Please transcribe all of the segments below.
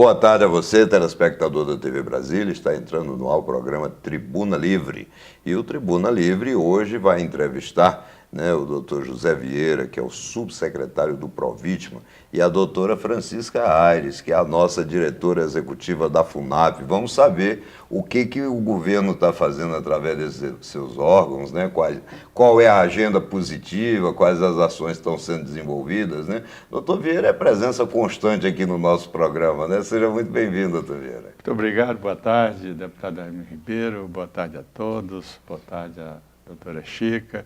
Boa tarde a você, telespectador da TV Brasília. Está entrando no ar o programa Tribuna Livre. E o Tribuna Livre hoje vai entrevistar o doutor José Vieira, que é o subsecretário do Provítima, e a doutora Francisca Aires, que é a nossa diretora executiva da FUNAP. Vamos saber o que o governo está fazendo através desses seus órgãos, qual é a agenda positiva, quais as ações estão sendo desenvolvidas. Doutor Vieira é presença constante aqui no nosso programa. Seja muito bem-vindo, doutor Vieira. Muito obrigado, boa tarde, deputado Hermínio Ribeiro, boa tarde a todos, boa tarde à doutora Chica.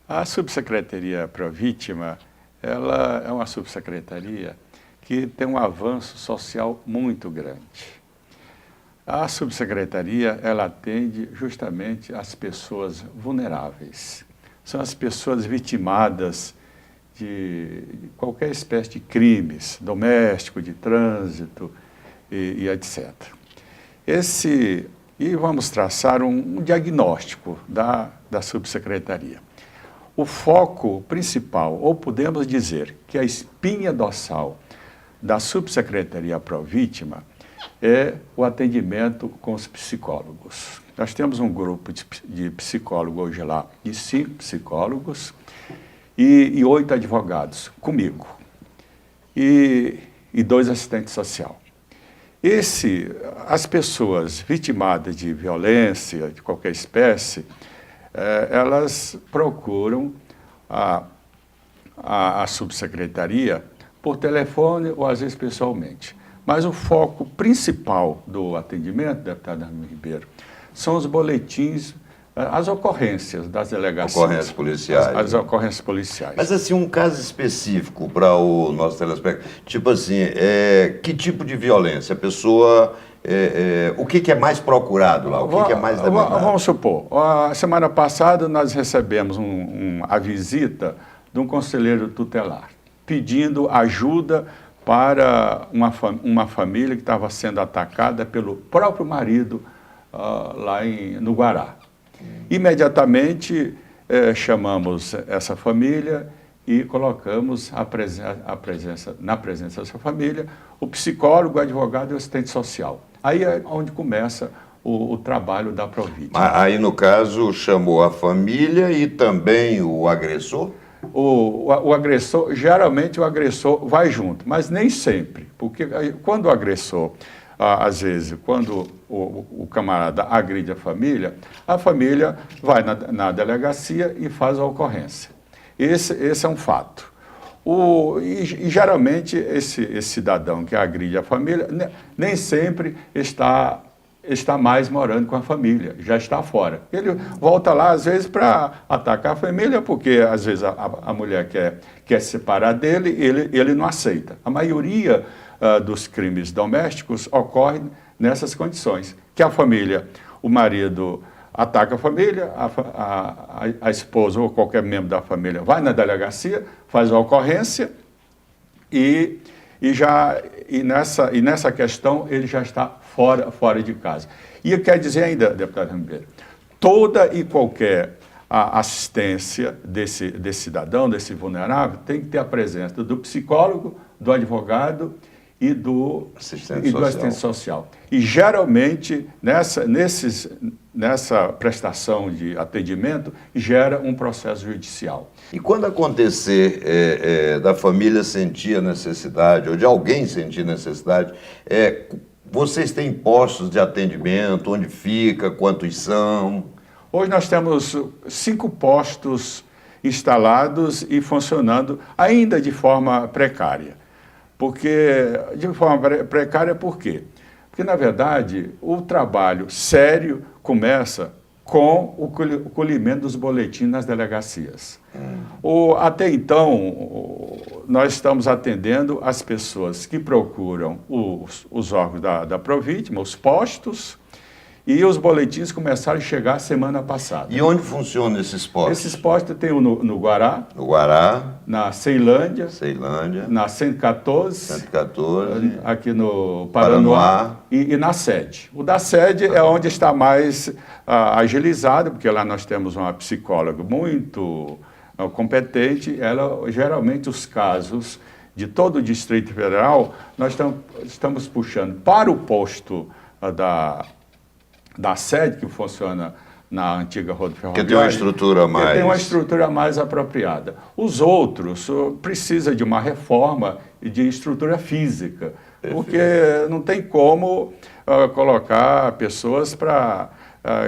A Subsecretaria Provítima, ela é uma subsecretaria que tem um avanço social muito grande. A subsecretaria, ela atende justamente as pessoas vulneráveis. São as pessoas vitimadas de qualquer espécie de crimes, doméstico, de trânsito e etc. E vamos traçar um diagnóstico da subsecretaria. O foco principal, ou podemos dizer que a espinha dorsal da Subsecretaria Provítima é o atendimento com os psicólogos. Nós temos um grupo de psicólogos hoje lá, de 5 psicólogos e 8 advogados comigo, e 2 assistentes sociais. As pessoas vitimadas de violência, de qualquer espécie, elas procuram a subsecretaria por telefone ou às vezes pessoalmente. Mas o foco principal do atendimento, deputado Hermínio Ribeiro, são os boletins, as ocorrências das delegacias. Ocorrências policiais. As ocorrências policiais. Mas assim, um caso específico para o nosso telespectador, tipo assim, que tipo de violência? A pessoa... o que é mais procurado lá? O que é mais demandado? Vamos supor, a semana passada nós recebemos a visita de um conselheiro tutelar, pedindo ajuda para uma família que estava sendo atacada pelo próprio marido lá no Guará. Imediatamente chamamos essa família e colocamos na presença dessa família o psicólogo, o advogado e o assistente social. Aí é onde começa o trabalho da Provítima. Aí, no caso, chamou a família e também o agressor? O agressor, geralmente o agressor vai junto, mas nem sempre, porque quando o agressor, às vezes, quando o camarada agride a família vai na delegacia e faz a ocorrência. Esse é um fato. E geralmente esse cidadão que agride a família nem sempre está mais morando com a família, já está fora. Ele volta lá, às vezes, para atacar a família, porque às vezes a mulher quer se separar dele e ele não aceita. A maioria dos crimes domésticos ocorre nessas condições, que a família, o marido ataca a família, a esposa ou qualquer membro da família vai na delegacia, faz a ocorrência e nessa questão ele já está fora de casa. E quer dizer ainda, deputado Ribeiro, toda e qualquer assistência desse cidadão, desse vulnerável, tem que ter a presença do psicólogo, do advogado e do assistente social. E geralmente nessa prestação de atendimento gera um processo judicial. E quando acontecer da família sentir a necessidade, ou de alguém sentir necessidade, vocês têm postos de atendimento, onde fica, quantos são? Hoje nós temos 5 postos instalados e funcionando ainda de forma precária. De forma precária por quê? Porque, na verdade, o trabalho sério começa com o colhimento dos boletins nas delegacias. Até então, nós estamos atendendo as pessoas que procuram os órgãos da Provítima, os postos, e os boletins começaram a chegar semana passada. E onde funcionam esses postos? Esses postos tem no Guará. No Guará. Na Ceilândia. Na 114. Aqui no Paranoá. E na sede. O da sede é onde está mais agilizado, porque lá nós temos uma psicóloga muito competente. Ela, geralmente, os casos de todo o Distrito Federal, nós estamos puxando para o posto da sede, que funciona na antiga rodoviária. Que tem uma estrutura mais... Que tem uma estrutura mais apropriada. Os outros precisam de uma reforma e de estrutura física, porque não tem como colocar pessoas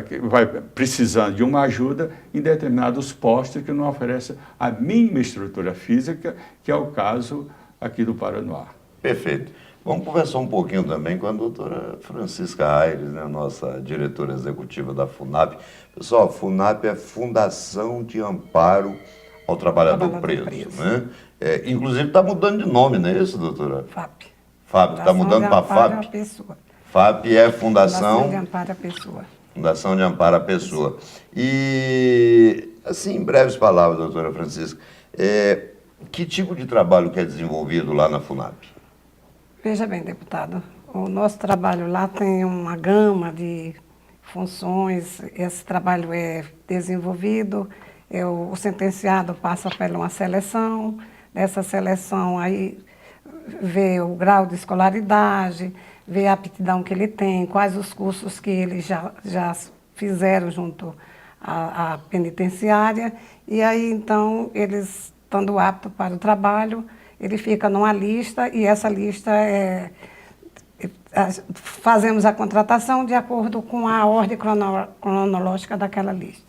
que vai precisando de uma ajuda em determinados postos que não oferecem a mínima estrutura física, que é o caso aqui do Paranoá. Perfeito. Vamos conversar um pouquinho também com a doutora Francisca Aires, né, nossa diretora executiva da FUNAP. Pessoal, FUNAP é Fundação de Amparo ao Trabalhador Preso. Né? Inclusive está mudando de nome, não é isso, doutora? FAP. FAP, está mudando para FAP? FAP é Fundação de Amparo à Pessoa. Fundação de Amparo à Pessoa. E, assim, em breves palavras, doutora Francisca, que tipo de trabalho que é desenvolvido lá na FUNAP? Veja bem, deputado, o nosso trabalho lá tem uma gama de funções. Esse trabalho é desenvolvido, o sentenciado passa por uma seleção, dessa seleção aí vê o grau de escolaridade, vê a aptidão que ele tem, quais os cursos que ele já fizeram junto à penitenciária, e aí então eles, estando aptos para o trabalho, ele fica numa lista, e essa lista fazemos a contratação de acordo com a ordem cronológica daquela lista.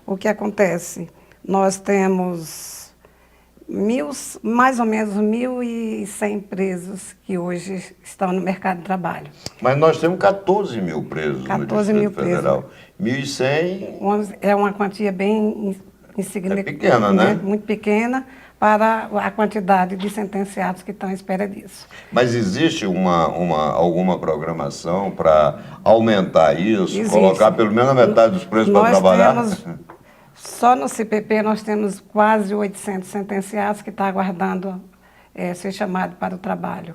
O que acontece? Nós temos mais ou menos 1.100 presos que hoje estão no mercado de trabalho. Mas nós temos 14 mil presos no Distrito Federal. 1.100... É uma quantia bem insignificante. É pequena, né? Muito pequena para a quantidade de sentenciados que estão à espera disso. Mas existe alguma programação para aumentar isso, existe. Colocar pelo menos a metade dos presos para trabalhar? Só no CPP nós temos quase 800 sentenciados que estão aguardando ser chamados para o trabalho.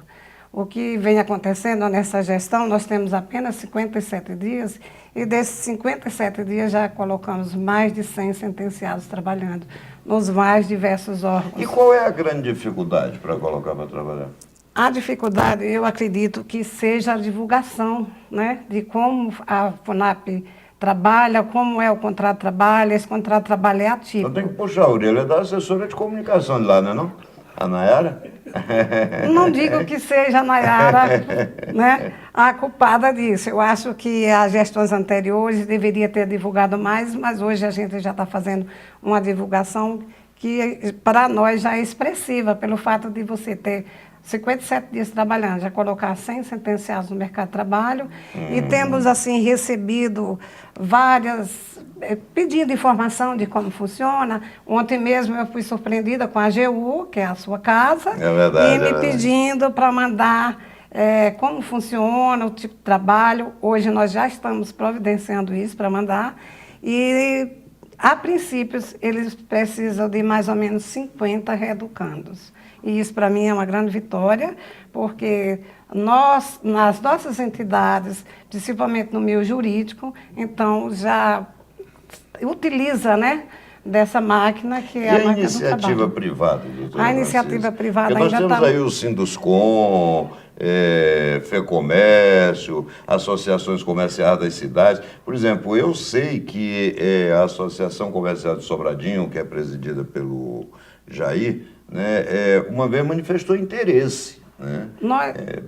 O que vem acontecendo nessa gestão, nós temos apenas 57 dias, e desses 57 dias já colocamos mais de 100 sentenciados trabalhando nos mais diversos órgãos. E qual é a grande dificuldade para colocar para trabalhar? A dificuldade, eu acredito que seja a divulgação, né, de como a FUNAP trabalha, como é o contrato de trabalho. Esse contrato de trabalho é ativo. Eu tenho que puxar a orelha da assessora de comunicação de lá, não é não? A Nayara? Não digo que seja a Nayara, né, a culpada disso. Eu acho que as gestões anteriores deveriam ter divulgado mais, mas hoje a gente já está fazendo uma divulgação que para nós já é expressiva, pelo fato de você ter 57 dias trabalhando, já colocar 100 sentenciados no mercado de trabalho, e temos, assim, recebido várias, pedindo informação de como funciona. Ontem mesmo eu fui surpreendida com a AGU, que é a sua casa, e me pedindo para mandar como funciona o tipo de trabalho. Hoje nós já estamos providenciando isso para mandar, e, a princípio, eles precisam de mais ou menos 50 reeducandos. E isso, para mim, é uma grande vitória, porque nós, nas nossas entidades, principalmente no meio jurídico, então já utiliza, né, dessa máquina que é a máquina do trabalho. E a iniciativa privada, doutora? A iniciativa privada ainda está... Porque nós temos aí o Sinduscom, FEComércio, associações comerciais das cidades. Por exemplo, eu sei que a Associação Comercial de Sobradinho, que é presidida pelo Jair, né, uma vez manifestou interesse. Né?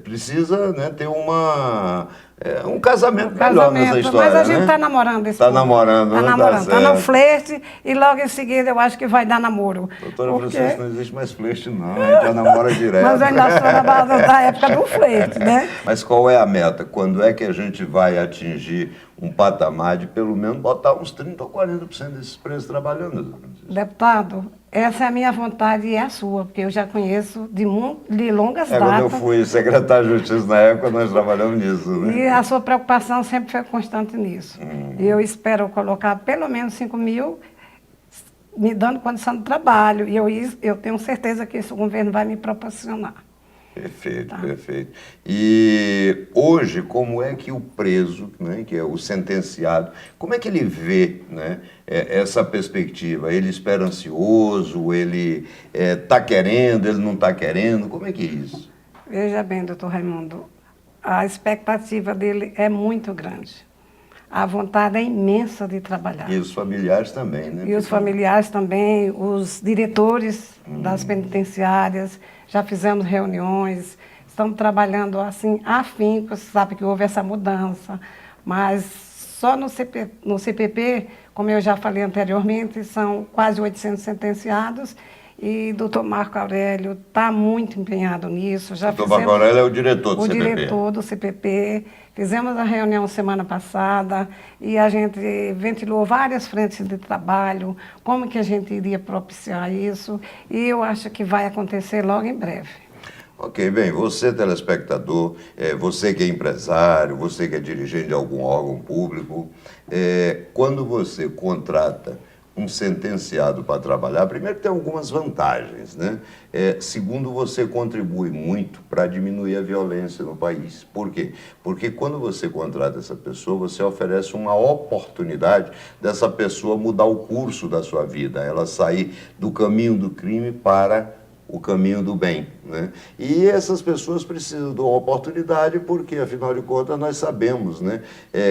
Precisa, né, ter um casamento melhor nessa história. Mas a gente está né? namorando esse Está namorando, está namorando, está no flerte, e logo em seguida eu acho que vai dar namoro. Doutora Francisca, não existe mais flerte não, a gente já namora direto. Mas eu ainda sou da época do flerte, né? Mas qual é a meta? Quando é que a gente vai atingir um patamar de pelo menos botar uns 30% ou 40% desses presos trabalhando, doutora Francisca? Deputado, essa é a minha vontade e é a sua, porque eu já conheço de longas datas. Quando eu fui secretário de Justiça na época, nós trabalhamos nisso. Né? E a sua preocupação sempre foi constante nisso. E eu espero colocar pelo menos 5 mil, me dando condição de trabalho. E eu tenho certeza que esse governo vai me proporcionar. Perfeito, Tá. perfeito. E hoje, como é que o preso, né, que é o sentenciado, como é que ele vê, né, essa perspectiva? Ele espera ansioso, ele está querendo, ele não está querendo, como é que é isso? Veja bem, doutor Raimundo, a expectativa dele é muito grande. A vontade é imensa de trabalhar. E os familiares também, né? E os familiares também, os diretores das penitenciárias, já fizemos reuniões, estamos trabalhando assim, afinco, você sabe que houve essa mudança, mas só no CPP, como eu já falei anteriormente, são quase 800 sentenciados, e o doutor Marco Aurélio está muito empenhado nisso. O doutor Marco Aurélio é o diretor do CPP. O diretor do CPP. Fizemos a reunião semana passada e a gente ventilou várias frentes de trabalho, como que a gente iria propiciar isso, e eu acho que vai acontecer logo em breve. Ok, bem, você telespectador, você que é empresário, você que é dirigente de algum órgão público, quando você contrata um sentenciado para trabalhar, primeiro tem algumas vantagens, né? Segundo, você contribui muito para diminuir a violência no país. Por quê? Porque quando você contrata essa pessoa, você oferece uma oportunidade dessa pessoa mudar o curso da sua vida, ela sair do caminho do crime para o caminho do bem, né? E essas pessoas precisam de uma oportunidade porque, afinal de contas, nós sabemos, né,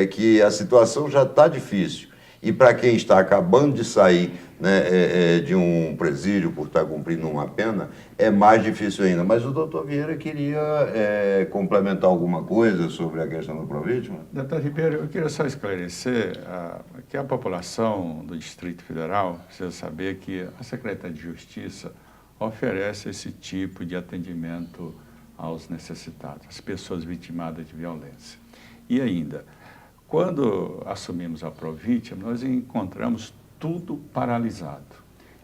que a situação já está difícil. E para quem está acabando de sair, né, de um presídio por estar cumprindo uma pena, é mais difícil ainda. Mas o doutor Vieira queria complementar alguma coisa sobre a questão do Provítima? Doutor Ribeiro, eu queria só esclarecer que a população do Distrito Federal precisa saber que a Secretaria de Justiça oferece esse tipo de atendimento aos necessitados, às pessoas vitimadas de violência. E ainda, quando assumimos a Provítima, nós encontramos tudo paralisado.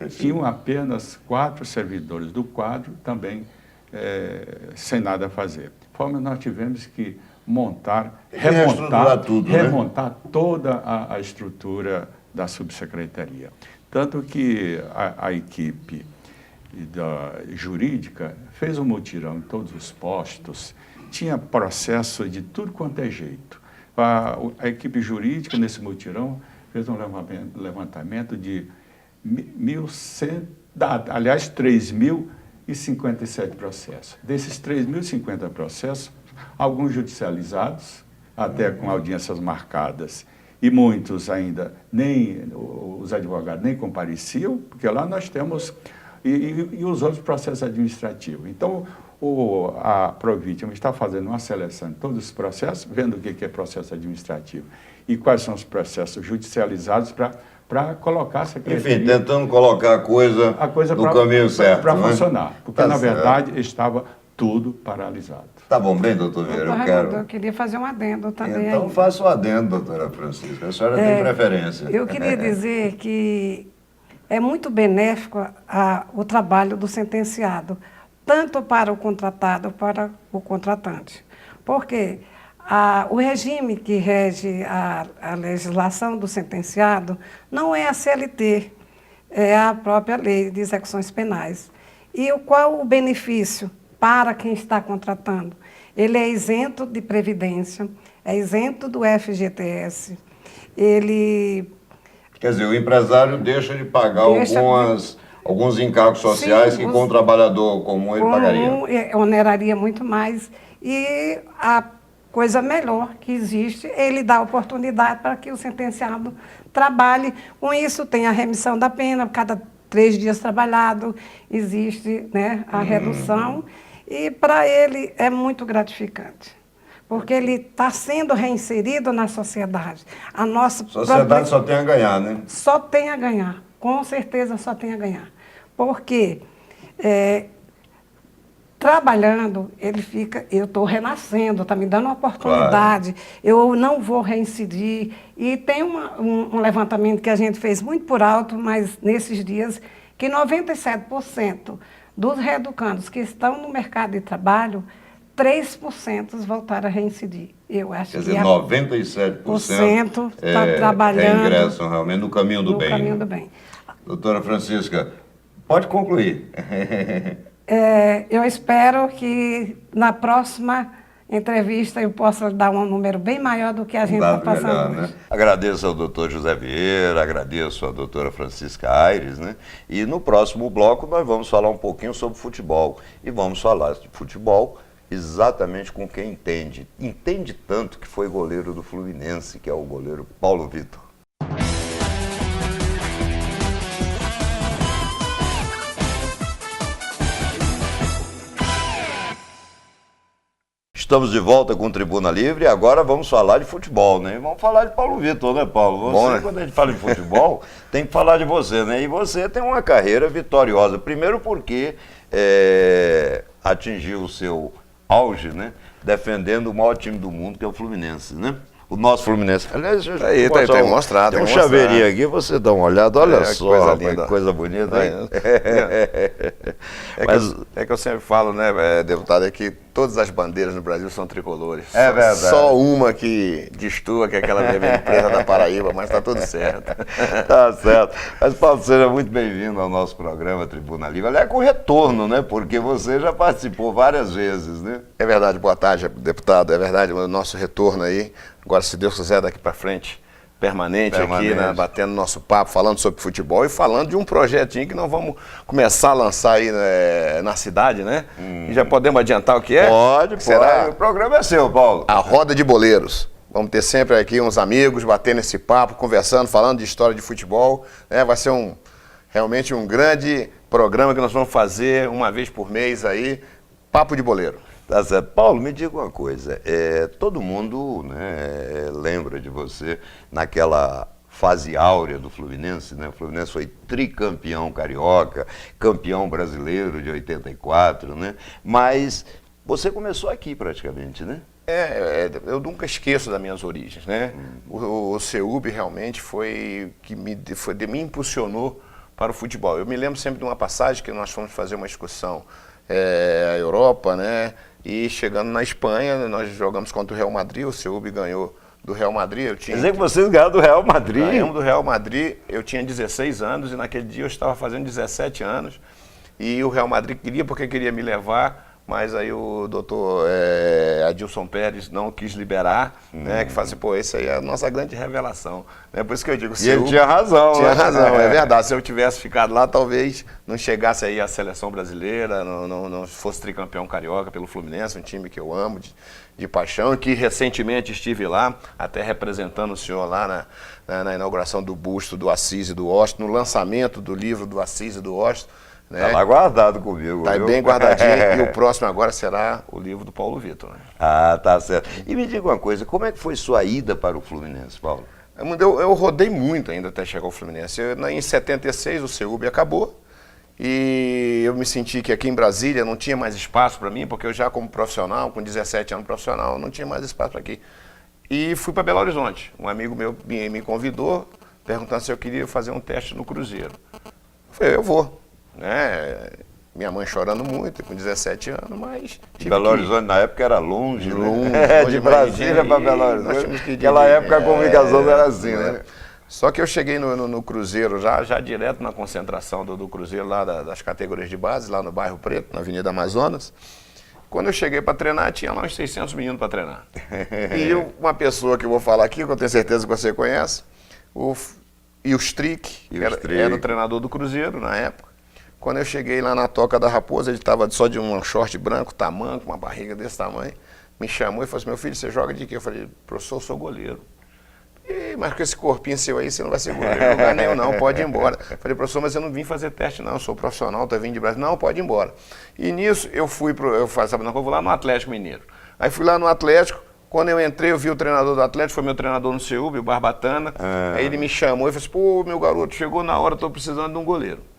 Tinham apenas 4 servidores do quadro também sem nada a fazer. De forma que nós tivemos que remontar toda a estrutura da subsecretaria. Tanto que a equipe jurídica fez um mutirão em todos os postos, tinha processo de tudo quanto é jeito. A equipe jurídica, nesse mutirão, fez um levantamento de 3.057 processos. Desses 3.050 processos, alguns judicializados, até com audiências marcadas, e muitos ainda, nem os advogados nem compareciam, porque lá nós temos, e os outros processos administrativos. Então, a Provítima está fazendo uma seleção de todos os processos, vendo o que é processo administrativo e quais são os processos judicializados para colocar a secretaria... Enfim, tentando colocar a coisa no caminho certo, para né? funcionar, porque, Tá na certo. verdade, estava tudo paralisado. Tá bom, bem, doutor Vieira, Eu queria fazer um adendo também. Então, faça o adendo, doutora Francisca. A senhora tem preferência. Eu queria dizer que é muito benéfico o trabalho do sentenciado, tanto para o contratado para o contratante. Porque o regime que rege a legislação do sentenciado não é a CLT, é a própria lei de execuções penais. E qual o benefício para quem está contratando? Ele é isento de previdência, é isento do FGTS, ele... Quer dizer, o empresário deixa de pagar alguns encargos sociais que com o trabalhador comum ele pagaria. Oneraria muito mais. E a coisa melhor que existe, ele dá oportunidade para que o sentenciado trabalhe. Com isso, tem a remissão da pena, cada 3 dias trabalhado, existe, né, a redução. E para ele é muito gratificante, porque ele está sendo reinserido na sociedade. A sociedade só tem a ganhar, né? Só tem a ganhar, com certeza só tem a ganhar. Porque trabalhando, ele fica, eu estou renascendo, está me dando uma oportunidade, claro. Eu não vou reincidir. E tem um levantamento que a gente fez muito por alto, mas nesses dias, que 97% dos reeducandos que estão no mercado de trabalho, 3% voltaram a reincidir. Eu acho Quer dizer, 97% está trabalhando. Ingressam realmente no caminho do bem. No caminho do bem. Doutora Francisca, pode concluir. Eu espero que na próxima entrevista eu possa dar um número bem maior do que a gente está passando melhor, hoje. né? Agradeço ao doutor José Vieira, agradeço à doutora Francisca Aires, né? E no próximo bloco nós vamos falar um pouquinho sobre futebol. E vamos falar de futebol exatamente com quem entende. Entende tanto que foi goleiro do Fluminense, que é o goleiro Paulo Vitor. Estamos de volta com o Tribuna Livre e agora vamos falar de futebol, né? Vamos falar de Paulo Vitor, né, Paulo? Você, Bom, né? Quando a gente fala de futebol, tem que falar de você, né? E você tem uma carreira vitoriosa. Primeiro porque atingiu o seu auge, né? Defendendo o maior time do mundo, que é o Fluminense, né? O nosso Fluminense. Aliás, Tá aí mostrado. Tem um chaveirinho aqui, você dá uma olhada, olha que só, coisa rapaz, linda. que coisa bonita, hein? É que eu sempre falo, né, deputado, é que todas as bandeiras no Brasil são tricolores. É verdade. Só uma que destoa, que é aquela minha empresa da Paraíba, mas tá tudo certo. Tá certo. Mas, Paulo, seja muito bem-vindo ao nosso programa Tribuna Livre. Aliás, com retorno, né? Porque você já participou várias vezes, né? É verdade, boa tarde, deputado, é verdade, o nosso retorno aí, agora se Deus quiser daqui para frente, permanente aqui, né, batendo nosso papo, falando sobre futebol e falando de um projetinho que nós vamos começar a lançar aí, né, na cidade, né? E já podemos adiantar o que é? Pode. Será? O programa é seu, Paulo. A Roda de Boleiros. Vamos ter sempre aqui uns amigos batendo esse papo, conversando, falando de história de futebol, né? Vai ser realmente um grande programa que nós vamos fazer uma vez por mês aí, Papo de Boleiro. Tá certo. Paulo, me diga uma coisa. Todo mundo, né, lembra de você naquela fase áurea do Fluminense, né? O Fluminense foi tricampeão carioca, campeão brasileiro de 84, né? Mas você começou aqui praticamente, né? Eu nunca esqueço das minhas origens, né? O CEUB realmente foi que me impulsionou para o futebol. Eu me lembro sempre de uma passagem que nós fomos fazer uma excursão à Europa, né? E chegando na Espanha, nós jogamos contra o Real Madrid, o CEUB ganhou do Real Madrid. Quer dizer que vocês ganharam do Real Madrid? Ganhamos do Real Madrid, eu tinha 16 anos e naquele dia eu estava fazendo 17 anos. E o Real Madrid queria porque queria me levar, mas aí o doutor Adilson Pérez não quis liberar, né? Que fala assim, pô, esse aí é a nossa grande revelação. Né? Por isso que eu digo, E ele tinha razão, tinha né? razão, é verdade. Se eu tivesse ficado lá, talvez não chegasse aí a seleção brasileira, não fosse tricampeão carioca pelo Fluminense, um time que eu amo de paixão, que recentemente estive lá, até representando o senhor lá na inauguração do busto do Assis e do Washington, no lançamento do livro do Assis e do Washington. Né? Tá lá guardado comigo. Tá bem guardadinho. E o próximo agora será o livro do Paulo Vitor. Né? Ah, tá certo. E me diga uma coisa, como é que foi sua ida para o Fluminense, Paulo? Eu rodei muito ainda até chegar ao Fluminense. Em 76 o CEUB acabou e eu me senti que aqui em Brasília não tinha mais espaço para mim, porque eu já como profissional, com 17 anos profissional, não tinha mais espaço para aqui. E fui para Belo Horizonte. Um amigo meu me convidou, perguntando se eu queria fazer um teste no Cruzeiro. Eu falei, eu vou. Né? Minha mãe chorando muito, com 17 anos, mas... Belo Horizonte na época era longe, longe, né? De Brasília para Belo Horizonte. Naquela época a comunicação era assim, né? Só que eu cheguei no Cruzeiro já direto na concentração do Cruzeiro, lá das categorias de base, lá no bairro Preto, na Avenida Amazonas. Quando eu cheguei para treinar, tinha lá uns 600 meninos para treinar. E uma pessoa que eu vou falar aqui, que eu tenho certeza que você conhece, o Strick, era o treinador do Cruzeiro na época. Quando eu cheguei lá na Toca da Raposa, ele estava só de um short branco, tamanco, uma barriga desse tamanho. Me chamou e falou assim, meu filho, você joga de quê? Eu falei, professor, eu sou goleiro. Mas com esse corpinho seu aí, você não vai ser goleiro. Não vai nem eu não, pode ir embora. Eu falei, professor, mas eu não vim fazer teste não, eu sou profissional, tô vindo de Brasil. Não, pode ir embora. E nisso eu falei, sabe, não, eu vou lá no Atlético Mineiro. Aí fui lá no Atlético, quando eu entrei, eu vi o treinador do Atlético, foi meu treinador no CEUB, o Barbatana. Aí ele me chamou e falou assim, pô, meu garoto, chegou na hora, estou precisando de um goleiro.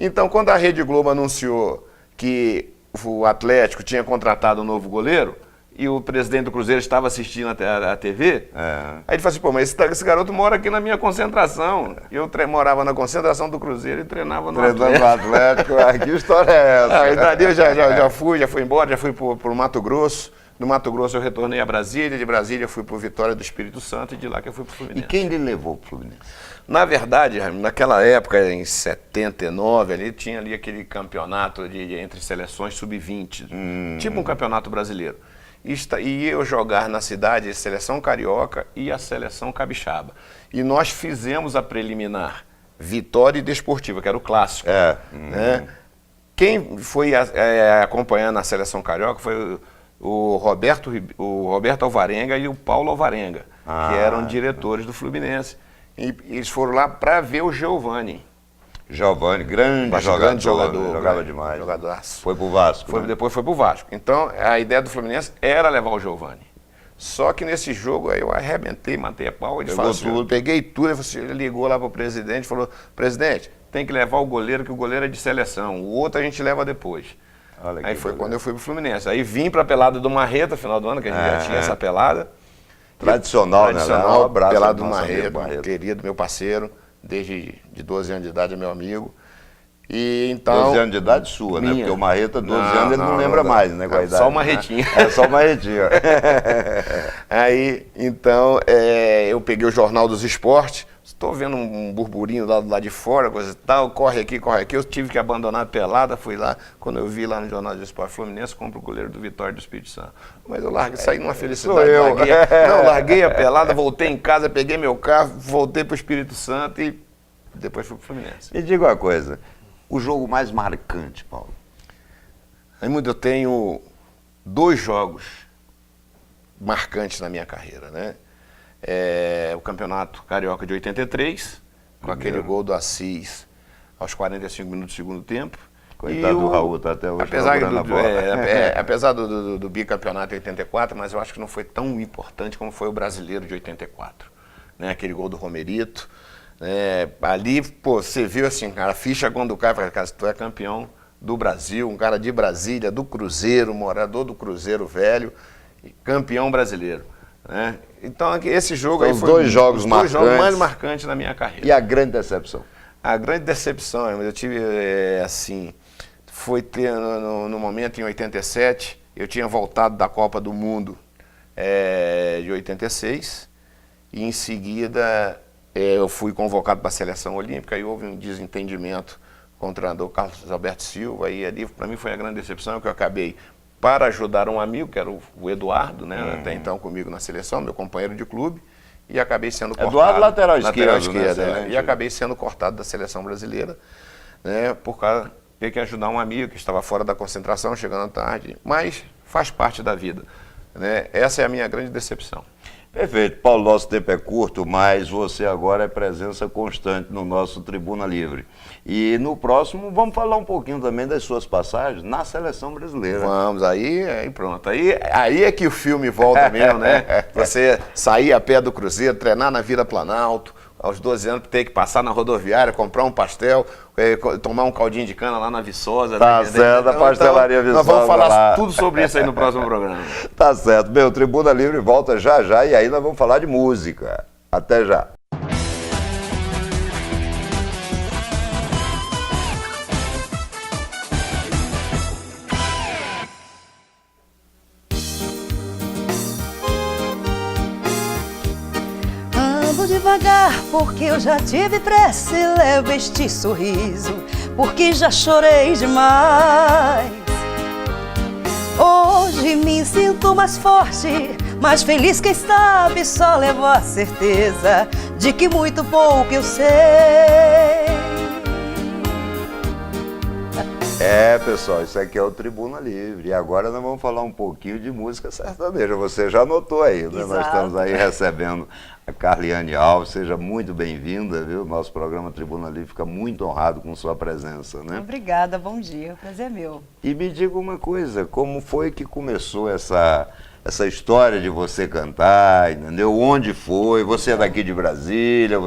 Então, quando a Rede Globo anunciou que o Atlético tinha contratado um novo goleiro e o presidente do Cruzeiro estava assistindo a TV, aí ele falou assim, pô, mas esse garoto mora aqui na minha concentração. Eu morava na concentração do Cruzeiro e treinava no Atlético. Que história é essa? Aí dali eu já fui embora, já fui pro Mato Grosso, Do Mato Grosso eu retornei a Brasília, de Brasília eu fui para o Vitória do Espírito Santo e de lá que eu fui para o E Fluminense. quem lhe levou para o Fluminense? Na verdade, naquela época, em 79, ali tinha ali aquele campeonato entre seleções sub-20, tipo um campeonato brasileiro. E eu jogar na cidade a seleção carioca e a seleção capixaba. E nós fizemos a preliminar, Vitória e Desportiva, que era o clássico. Né? Quem foi acompanhando a seleção carioca foi o Roberto Alvarenga e o Paulo Alvarenga, que eram diretores do Fluminense. E eles foram lá para ver o Giovani. Giovani, grande jogador, jogava demais. Jogadoraço. Foi pro Vasco. Depois foi pro Vasco. Então, a ideia do Fluminense era levar o Giovani. Só que nesse jogo aí eu arrebentei, matei a pau. Ele falou assim, peguei tudo, ele ligou lá pro presidente e falou, presidente, tem que levar o goleiro, que o goleiro é de seleção. O outro a gente leva depois. Aí foi quando eu fui pro Fluminense. Aí vim pra pelada do Marreta, final do ano, que a gente já tinha essa pelada. Tradicional, né? Um abraço, pelado do Marreta, querido, meu parceiro, desde de 12 anos de idade é meu amigo. E então... 12 anos de idade sua, né? Porque o Marreta, 12 anos, ele não lembra mais, né? Com a idade, só o Marretinha. Né? É só o Marretinha. Aí, então, eu peguei o Jornal dos Esportes, estou vendo um burburinho lá de fora, coisa e tal, corre aqui, eu tive que abandonar a pelada, fui lá, quando eu vi lá no Jornal dos Esportes Fluminense, compro o goleiro do Vitória do Espírito Santo. Mas eu saí numa felicidade. Larguei a pelada, voltei em casa, peguei meu carro, voltei para o Espírito Santo e depois fui para o Fluminense. Me diga uma coisa, o jogo mais marcante, Paulo? Raimundo, eu tenho 2 jogos marcantes na minha carreira, né? O Campeonato Carioca de 83, com aquele gol do Assis aos 45 minutos do segundo tempo. Coitado do Raul, tá até hoje. Apesar do bicampeonato de 84, mas eu acho que não foi tão importante como foi o brasileiro de 84. Né? Aquele gol do Romerito. Ali, pô, você viu assim, cara, a ficha quando cai, cara, tu é campeão do Brasil, um cara de Brasília, do Cruzeiro, morador do Cruzeiro Velho, campeão brasileiro. Né? Então, esse jogo aí foi os jogos mais marcantes da minha carreira. E a grande decepção? A grande decepção, eu tive, assim, foi ter, no momento, em 87, eu tinha voltado da Copa do Mundo de 86, e em seguida eu fui convocado para a Seleção Olímpica, e houve um desentendimento com o treinador Carlos Alberto Silva, e ali, para mim, foi a grande decepção, que eu acabei, para ajudar um amigo, que era o Eduardo, né, até então comigo na seleção, meu companheiro de clube, e acabei sendo cortado. Eduardo, lateral esquerdo, né? E acabei sendo cortado da seleção brasileira, né, por causa de ter que ajudar um amigo que estava fora da concentração, chegando tarde, mas faz parte da vida. Né? Essa é a minha grande decepção. Perfeito. Paulo, nosso tempo é curto, mas você agora é presença constante no nosso Tribuna Livre. E no próximo vamos falar um pouquinho também das suas passagens na seleção brasileira. Vamos, aí pronto. Aí é que o filme volta mesmo, né? Você sair a pé do Cruzeiro, treinar na Vila Planalto, aos 12 anos ter que passar na rodoviária, comprar um pastel, tomar um caldinho de cana lá na Viçosa. Tá certo, a pastelaria Viçosa. Nós vamos falar tudo sobre isso aí no próximo programa. Tá certo. Bem, o Tribuna Livre volta já já e aí nós vamos falar de música. Até já. Devagar, porque eu já tive pressa e levo este sorriso, porque já chorei demais. Hoje me sinto mais forte, mais feliz, quem sabe só levo a certeza de que muito pouco eu sei. Pessoal, isso aqui é o Tribuna Livre. E agora nós vamos falar um pouquinho de música sertaneja. Você já notou aí, né? Nós estamos aí recebendo a Carliane Alves. Seja muito bem-vinda, viu? Nosso programa Tribuna Livre fica muito honrado com sua presença, né? Obrigada, bom dia. O prazer é meu. E me diga uma coisa, como foi que começou essa história de você cantar, entendeu? Onde foi? Você é daqui de Brasília,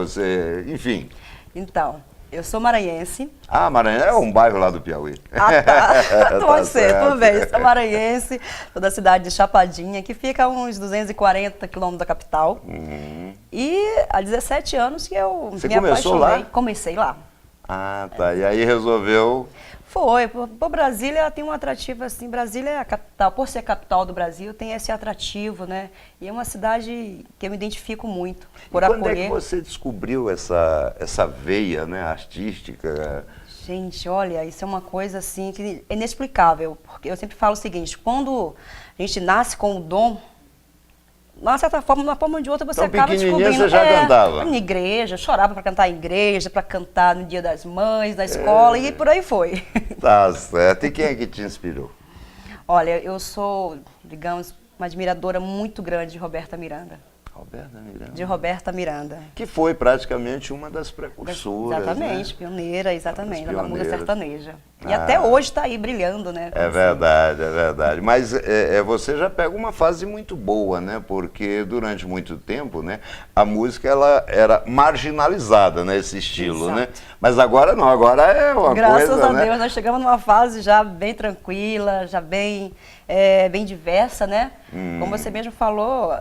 enfim. Então, eu sou maranhense. Ah, Maranhão é um bairro lá do Piauí. Ah, tá. Pode ser, tudo bem. Sou maranhense, sou da cidade de Chapadinha, que fica a uns 240 quilômetros da capital. E há 17 anos que eu Você me começou apaixonei. lá? Comecei lá. Ah, tá. E aí resolveu... Foi. Por Brasília tem um atrativo assim. Brasília é a capital, por ser a capital do Brasil, tem esse atrativo, né? E é uma cidade que eu me identifico muito por E quando acolher. é que você descobriu essa veia, né, artística? Gente, olha, isso é uma coisa assim que é inexplicável, porque eu sempre falo o seguinte: quando a gente nasce com o dom, de uma certa forma, de uma forma ou de outra, você Então, acaba pequenininha descobrindo. você já cantava? Na igreja, chorava para cantar em igreja, para cantar no Dia das Mães, na escola, e por aí foi. Tá certo. E quem é que te inspirou? Olha, eu sou, digamos, uma admiradora muito grande de Roberta Miranda. Roberta Miranda. De Roberta Miranda. Que foi praticamente uma das precursoras, Exatamente, né? pioneira, exatamente, da música pioneiras. sertaneja. E Ah. até hoje está aí brilhando, né? É verdade, é verdade. Mas você já pega uma fase muito boa, né? Porque durante muito tempo, né, a música ela era marginalizada, né, esse estilo, né? Exato. Mas agora não, agora é uma Graças coisa, a né? Deus, nós chegamos numa fase já bem tranquila, já bem, bem diversa, né? Como você mesmo falou,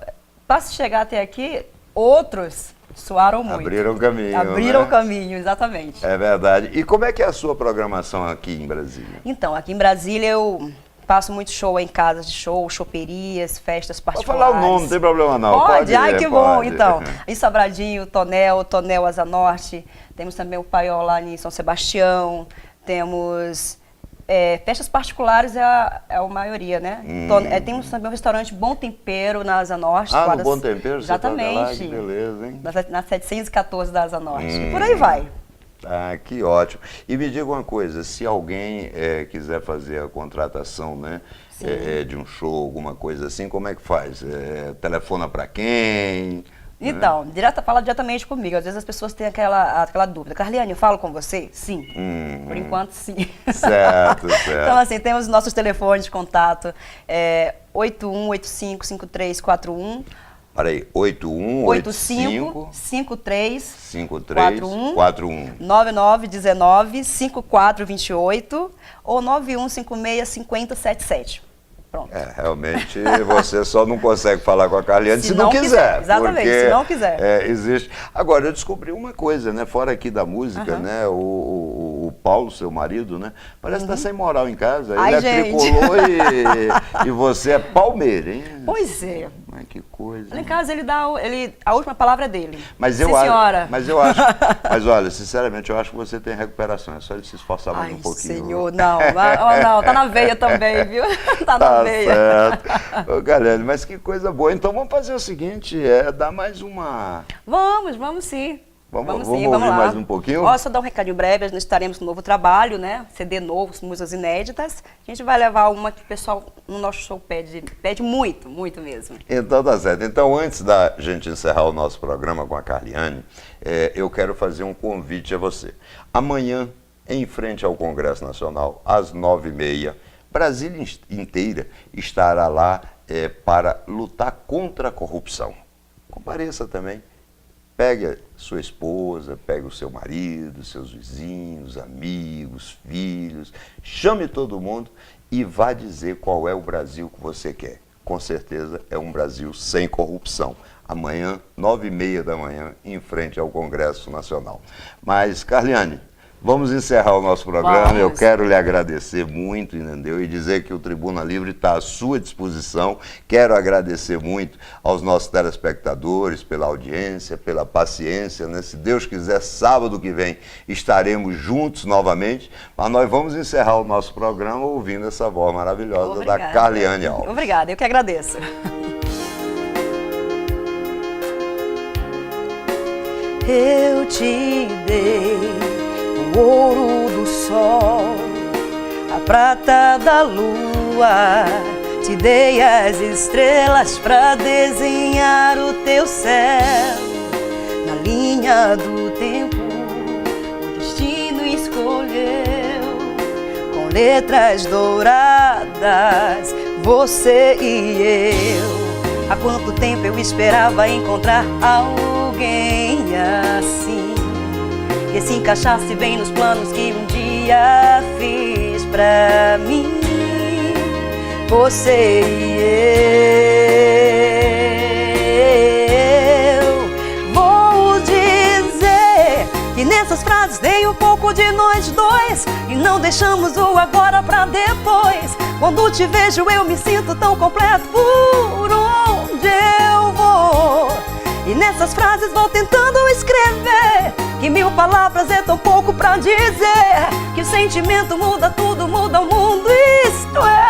para se chegar até aqui, outros suaram muito. Abriram o caminho, Abriram né? o caminho, exatamente. É verdade. E como é que é a sua programação aqui em Brasília? Então, aqui em Brasília eu passo muito show em casas de show, choperias, festas Pode particulares. falar o nome, não tem problema não. Pode? Ai, que bom, pode. então. Em Sobradinho, Tonel, Asa Norte, temos também o Paiol lá em São Sebastião, temos festas particulares, é a maioria, né? Temos também um restaurante Bom Tempero na Asa Norte. Ah, no quadras- Bom Tempero, você toca lá? Exatamente. Que beleza, hein? Na 714 da Asa Norte. E por aí vai. Ah, que ótimo. E me diga uma coisa, se alguém quiser fazer a contratação, né, de um show, alguma coisa assim, como é que faz? Telefona para quem? Então, fala diretamente comigo. Às vezes as pessoas têm aquela dúvida. Carliane, eu falo com você? Sim. Por enquanto, sim. Certo, certo. Então, assim, temos os nossos telefones de contato. 81855341. Peraí, 8185 53 5341 9919-5428 ou 9156-5077. Pronto. Realmente você só não consegue falar com a Carliane se não quiser. Exatamente, porque, se não quiser. Existe. Agora, eu descobri uma coisa, né? Fora aqui da música, né? O Paulo, seu marido, né? Parece estar sem moral em casa. Ai, Ele é gente. tricolor e você é palmeirense. Pois é. Ai, que coisa. Lá em casa a última palavra é dele. Mas Sim, eu acho, senhora. mas olha, sinceramente, eu acho que você tem recuperação. É só ele se esforçar mais Ai, um pouquinho. senhor, não, tá na veia também, viu? Tá na veia. Certo. Ô, Carliane, mas que coisa boa. Então vamos fazer o seguinte, dar mais uma... Vamos sim. Vamos sim, ouvir lá. mais um pouquinho? Ó, só dar um recadinho breve, nós estaremos com um novo trabalho, né? CD novo, músicas inéditas. A gente vai levar uma que o pessoal no nosso show pede muito, muito mesmo. Então tá certo. Então antes da gente encerrar o nosso programa com a Carliane, eu quero fazer um convite a você. Amanhã, em frente ao Congresso Nacional, às 9h30, Brasília inteira estará lá para lutar contra a corrupção. Compareça também. Pegue sua esposa, pegue o seu marido, seus vizinhos, amigos, filhos, chame todo mundo e vá dizer qual é o Brasil que você quer. Com certeza é um Brasil sem corrupção. Amanhã, 9h30 da manhã, em frente ao Congresso Nacional. Mas, Carliane, vamos encerrar o nosso programa. Vamos. Eu quero lhe agradecer muito, entendeu? E dizer que o Tribuna Livre está à sua disposição. Quero agradecer muito aos nossos telespectadores pela audiência, pela paciência, né? Se Deus quiser, sábado que vem estaremos juntos novamente. Mas nós vamos encerrar o nosso programa ouvindo essa voz maravilhosa da Carliane Alves. Obrigada, eu que agradeço. Eu te dei o ouro do sol, a prata da lua, te dei as estrelas pra desenhar o teu céu. Na linha do tempo, o destino escolheu, com letras douradas, você e eu. Há quanto tempo eu esperava encontrar alguém assim, que se encaixasse bem nos planos que um dia fiz pra mim. Você e eu. Vou dizer que nessas frases tem um pouco de nós dois, e não deixamos o agora pra depois. Quando te vejo eu me sinto tão completo por onde eu vou. E nessas frases vou tentando escrever que 1000 palavras é tão pouco pra dizer que o sentimento muda tudo, muda o mundo, isto é